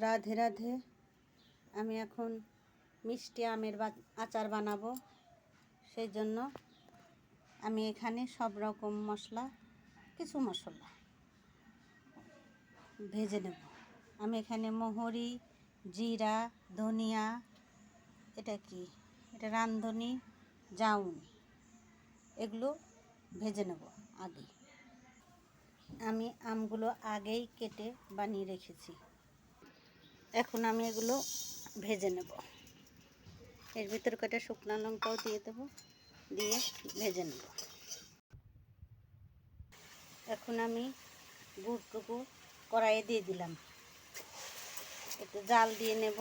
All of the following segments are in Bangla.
রাধে রাধে। আমি এখন মিষ্টি আমের আচার বানাবো। সেই জন্য আমি এখানে সব রকম কিছু মশলা ভেজে নেব। আমি এখানে মহরি, জিরা, ধনিয়া, এটা রাঁধুনি, জাউন, এগুলো ভেজে নেব আগে। আমি আমগুলো আগেই কেটে বানিয়ে রেখেছি। এখন আমি এগুলো ভেজে নেব। এর ভিতরে কটা শুকনো লঙ্কাও দিয়ে দেবো, দিয়ে ভেজে নেব। এখন আমি গুড়টুকু কড়াইয়ে দিয়ে দিলাম, একটু জাল দিয়ে নেব।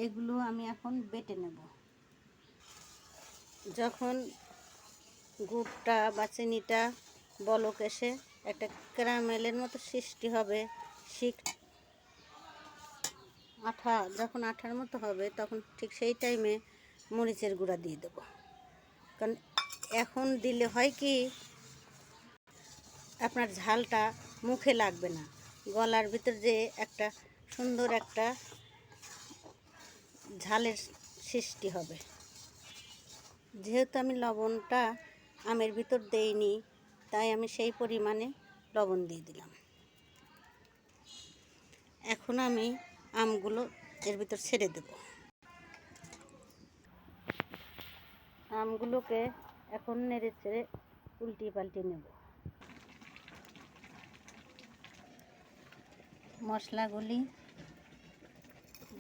এগুলো আমি এখন বেটে নেব। যখন গুড়টা বা চিনিটা বলক এসে একটা ক্যারামেলের মতো সৃষ্টি হবে, যখন আঠার মতো হবে, তখন ঠিক সেই টাইমে মরিচের গুঁড়া দিয়ে দেবো। কারণ এখন দিলে হয় কি, আপনার ঝালটা মুখে লাগবে না, গলার ভিতর যে একটা সুন্দর একটা ঝালের সৃষ্টি হবে। যেহেতু আমি লবণটা আমের ভিতর দেইনি, তাই আমি সেই পরিমাণে লবণ দিয়ে দিলাম। এখন আমি আমগুলো এর ভিতর ছেড়ে দেব। আমগুলোকে এখন নেড়ে চেড়ে উল্টিয়ে পাল্টিয়ে নেব। মশলাগুলি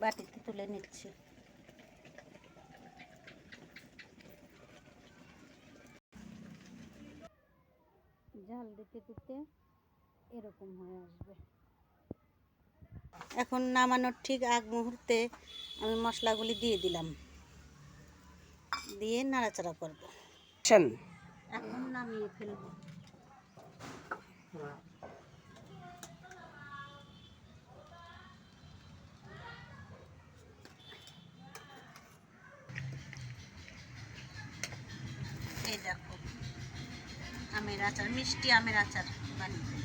বাটিতে তুলে নিচ্ছি। ঝাল দিতে দিতে এরকম হয়ে আসবে। এখন নামানোর ঠিক আগ মুহূর্তে আমি মশলাগুলি দিয়ে দিলাম, দিয়ে নাড়াচাড়া করব। এখন নামিয়ে ফেলব। এই দেখো, আমের আচার, মিষ্টি আমের আচার বানিয়ে